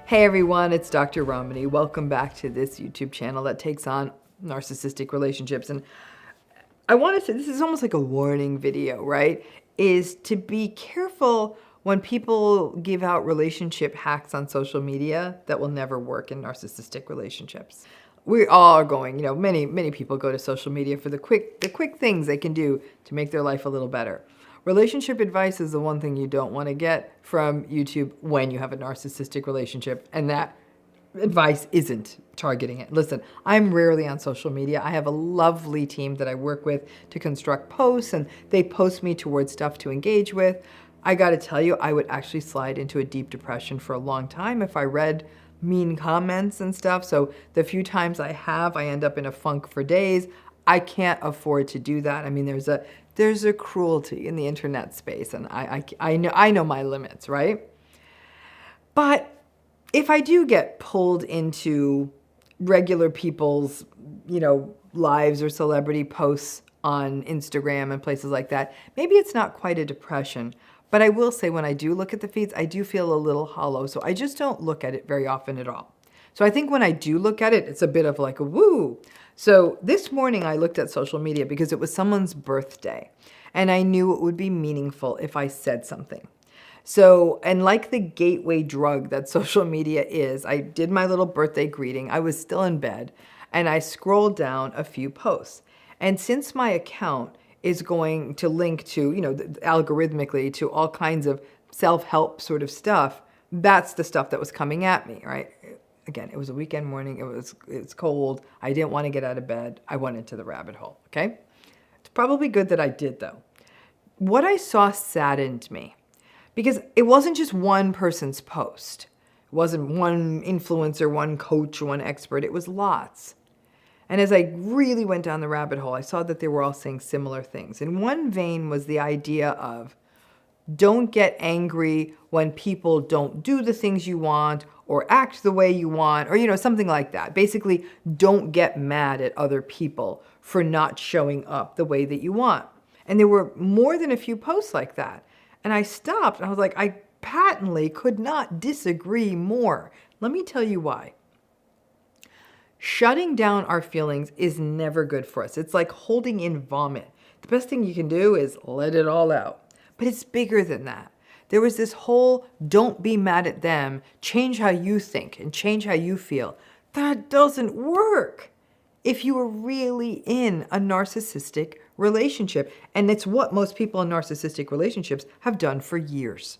Hey everyone, it's Dr. RAMANI. Welcome back to this YouTube channel that takes on narcissistic relationships. And I want to say, this is almost like a warning video, right? Is to be careful when people give out relationship hacks on social media that will never work in narcissistic relationships. We all are going, many people go to social media for the quick things they can do to make their life a little better. Relationship advice is the one thing you don't want to get from YouTube when you have a narcissistic relationship, and that advice isn't targeting it. Listen, I'm rarely on social media. I have a lovely team that I work with to construct posts, and they post me towards stuff to engage with. I got to tell you, I would actually slide into a deep depression for a long time if I read mean comments and stuff. So the few times I end up in a funk for days. I can't afford to do that. I mean, there's a cruelty in the internet space, and I know my limits, right? But if I do get pulled into regular people's, lives or celebrity posts on Instagram and places like that, maybe it's not quite a depression. But I will say, when I do look at the feeds, I do feel a little hollow. So I just don't look at it very often at all. So I think when I do look at it, it's a bit of like a woo. So this morning I looked at social media because it was someone's birthday, and I knew it would be meaningful if I said something. So, and like the gateway drug that social media is, I did my little birthday greeting. I was still in bed, and I scrolled down a few posts. And since my account is going to link to, algorithmically to all kinds of self-help sort of stuff, that's the stuff that was coming at me, right? Again, it was a weekend morning. It's cold. I didn't want to get out of bed. I went into the rabbit hole, okay? It's probably good that I did, though. What I saw saddened me, because it wasn't just one person's post. It wasn't one influencer, one coach, one expert. It was lots. And as I really went down the rabbit hole, I saw that they were all saying similar things. In one vein was the idea of, don't get angry when people don't do the things you want or act the way you want, or something like that. Basically, don't get mad at other people for not showing up the way that you want. And there were more than a few posts like that. And I stopped and I was like, I patently could not disagree more. Let me tell you why. Shutting down our feelings is never good for us. It's like holding in vomit. The best thing you can do is let it all out. But it's bigger than that. There was this whole don't be mad at them, change how you think and change how you feel. That doesn't work if you are really in a narcissistic relationship. And it's what most people in narcissistic relationships have done for years.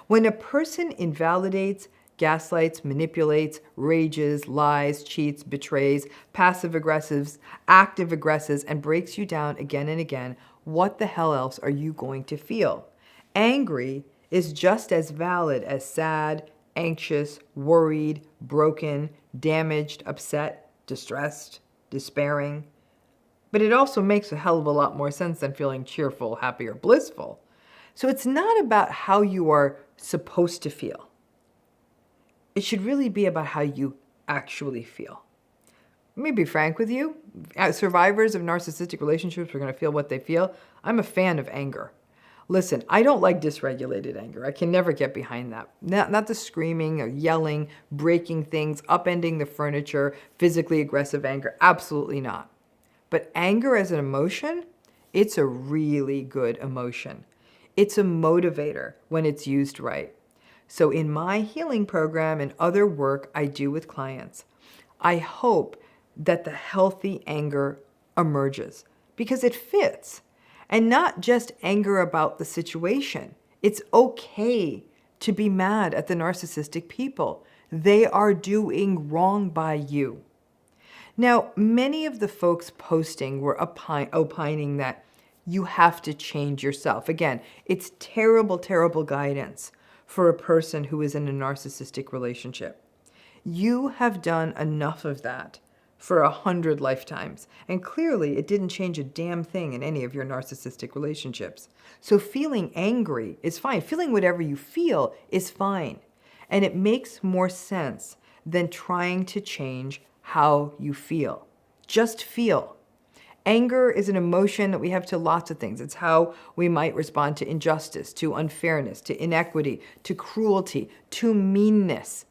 When a person invalidates, gaslights, manipulates, rages, lies, cheats, betrays, passive-aggressives, active-aggressives, and breaks you down again and again, what the hell else are you going to feel? Angry is just as valid as sad, anxious, worried, broken, damaged, upset, distressed, despairing. But it also makes a hell of a lot more sense than feeling cheerful, happy, or blissful. So it's not about how you are supposed to feel. It should really be about how you actually feel. Let me be frank with you. As survivors of narcissistic relationships are going to feel what they feel. I'm a fan of anger. Listen, I don't like dysregulated anger. I can never get behind that. Not the screaming or yelling, breaking things, upending the furniture, physically aggressive anger. Absolutely not. But anger as an emotion, it's a really good emotion. It's a motivator when it's used right. So in my healing program and other work I do with clients, I hope that the healthy anger emerges because it fits. And not just anger about the situation. It's okay to be mad at the narcissistic people. They are doing wrong by you. Now, many of the folks posting were opining that you have to change yourself. Again, it's terrible, terrible guidance for a person who is in a narcissistic relationship. You have done enough of that for 100 lifetimes. And clearly it didn't change a damn thing in any of your narcissistic relationships. So feeling angry is fine. Feeling whatever you feel is fine. And it makes more sense than trying to change how you feel. Just feel. Anger is an emotion that we have to lots of things. It's how we might respond to injustice, to unfairness, to inequity, to cruelty, to meanness.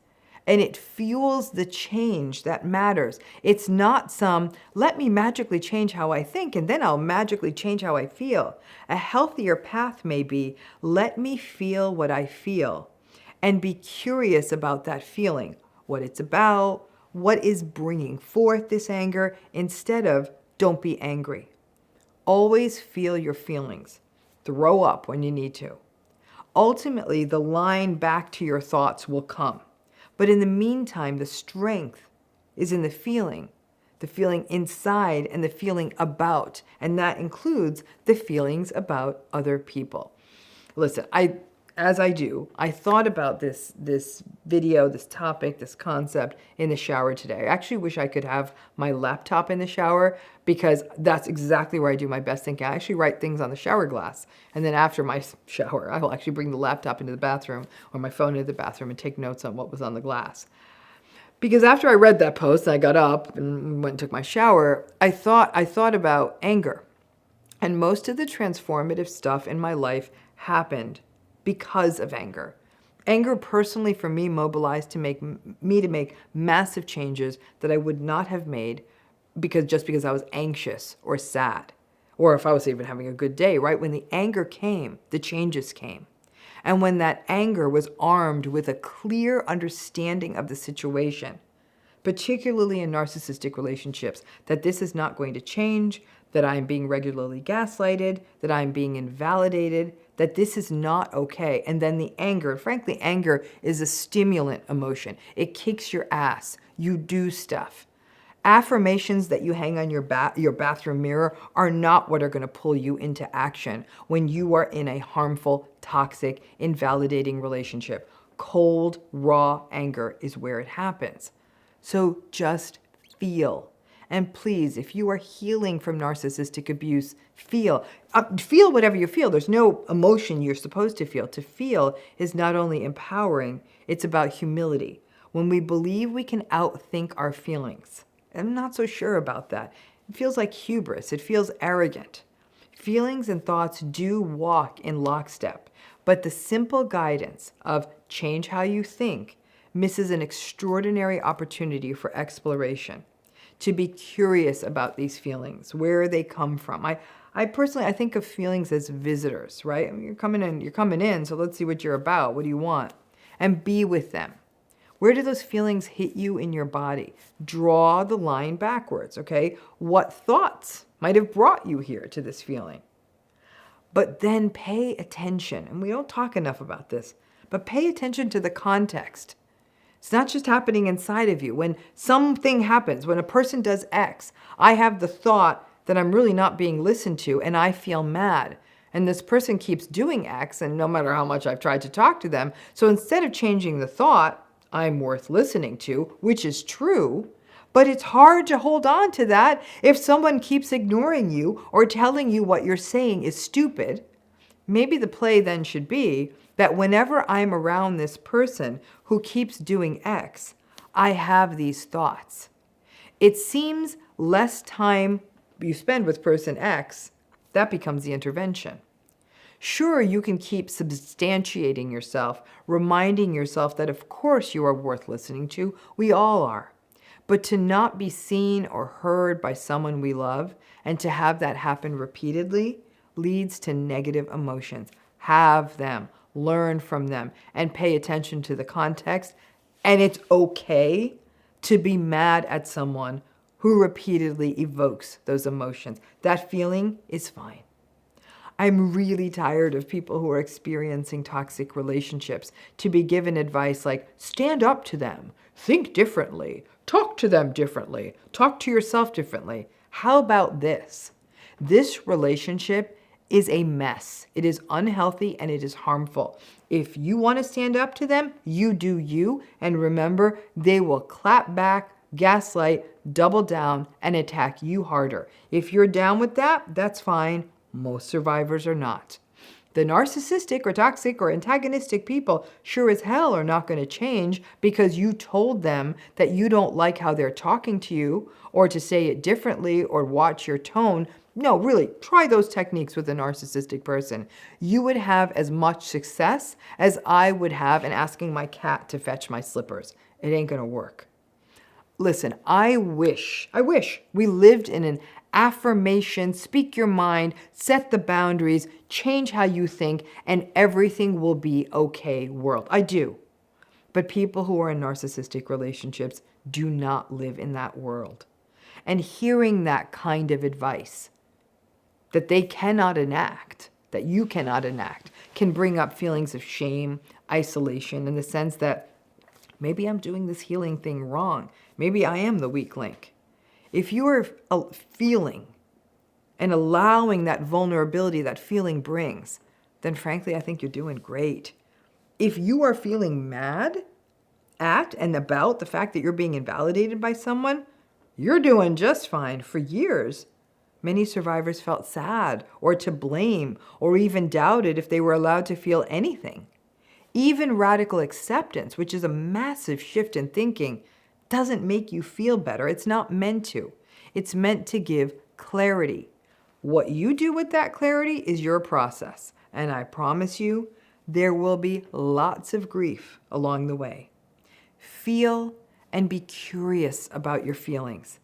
and it fuels the change that matters. It's not some, let me magically change how I think and then I'll magically change how I feel. A healthier path may be, let me feel what I feel and be curious about that feeling, what it's about, what is bringing forth this anger, instead of don't be angry. Always feel your feelings. Throw up when you need to. Ultimately, the line back to your thoughts will come. But in the meantime, the strength is in the feeling inside and the feeling about, and that includes the feelings about other people. Listen, as I thought about this video, this topic, this concept in the shower today. I actually wish I could have my laptop in the shower, because that's exactly where I do my best thinking. I actually write things on the shower glass, and then after my shower, I will actually bring the laptop into the bathroom or my phone into the bathroom and take notes on what was on the glass. Because after I read that post, I got up and went and took my shower, I thought about anger. And most of the transformative stuff in my life happened because of anger. Anger personally for me mobilized to make massive changes that I would not have made because I was anxious or sad, or if I was even having a good day, right? When the anger came, the changes came. And when that anger was armed with a clear understanding of the situation, particularly in narcissistic relationships, that this is not going to change, that I'm being regularly gaslighted, that I'm being invalidated, that this is not okay. And then the anger, and frankly, anger is a stimulant emotion. It kicks your ass. You do stuff. Affirmations that you hang on your bathroom mirror are not what are going to pull you into action when you are in a harmful, toxic, invalidating relationship. Cold, raw anger is where it happens. So just feel. And please, if you are healing from narcissistic abuse, feel. Feel whatever you feel. There's no emotion you're supposed to feel. To feel is not only empowering, it's about humility. When we believe we can outthink our feelings, I'm not so sure about that. It feels like hubris. It feels arrogant. Feelings and thoughts do walk in lockstep, but the simple guidance of change how you think misses an extraordinary opportunity for exploration. To be curious about these feelings, where they come from. I personally think of feelings as visitors, right? I mean, you're coming in, so let's see what you're about. What do you want? And be with them. Where do those feelings hit you in your body? Draw the line backwards, okay? What thoughts might have brought you here to this feeling? But then pay attention, and we don't talk enough about this, but pay attention to the context. It's not just happening inside of you. When something happens, when a person does X, I have the thought that I'm really not being listened to and I feel mad. And this person keeps doing X, and no matter how much I've tried to talk to them, so instead of changing the thought, I'm worth listening to, which is true, but it's hard to hold on to that if someone keeps ignoring you or telling you what you're saying is stupid. Maybe the play then should be that whenever I'm around this person who keeps doing X, I have these thoughts. It seems less time you spend with person X, that becomes the intervention. Sure, you can keep substantiating yourself, reminding yourself that of course you are worth listening to. We all are. But to not be seen or heard by someone we love, and to have that happen repeatedly, leads to negative emotions. Have them, learn from them, and pay attention to the context. And it's okay to be mad at someone who repeatedly evokes those emotions. That feeling is fine. I'm really tired of people who are experiencing toxic relationships to be given advice like, stand up to them, think differently, talk to them differently, talk to yourself differently. How about this? This relationship is a mess. It is unhealthy and it is harmful. If you want to stand up to them, you do you, and remember, they will clap back, gaslight, double down, and attack you harder. If you're down with that, that's fine. Most survivors are not. The narcissistic or toxic or antagonistic people sure as hell are not going to change because you told them that you don't like how they're talking to you, or to say it differently or watch your tone. No, really, try those techniques with a narcissistic person. You would have as much success as I would have in asking my cat to fetch my slippers. It ain't gonna work. Listen, I wish we lived in an affirmation, speak your mind, set the boundaries, change how you think, and everything will be okay world. I do. But people who are in narcissistic relationships do not live in that world. And hearing that kind of advice that they cannot enact, that you cannot enact, can bring up feelings of shame, isolation, in the sense that maybe I'm doing this healing thing wrong. Maybe I am the weak link. If you are feeling and allowing that vulnerability that feeling brings, then frankly, I think you're doing great. If you are feeling mad at and about the fact that you're being invalidated by someone, you're doing just fine. For years, many survivors felt sad or to blame or even doubted if they were allowed to feel anything. Even radical acceptance, which is a massive shift in thinking, doesn't make you feel better. It's not meant to. It's meant to give clarity. What you do with that clarity is your process. And I promise you, there will be lots of grief along the way. Feel and be curious about your feelings.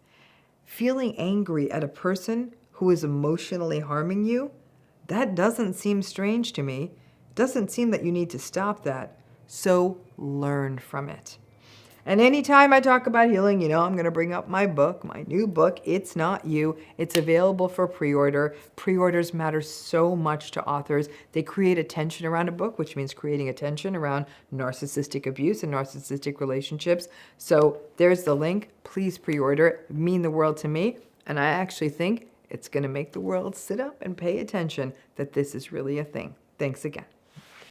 Feeling angry at a person who is emotionally harming you, that doesn't seem strange to me. It doesn't seem that you need to stop that. So learn from it. And anytime I talk about healing, I'm going to bring up my book, my new book, It's Not You. It's available for pre-order. Pre-orders matter so much to authors. They create attention around a book, which means creating attention around narcissistic abuse and narcissistic relationships. So there's the link. Please pre-order. It would mean the world to me. And I actually think it's going to make the world sit up and pay attention that this is really a thing. Thanks again.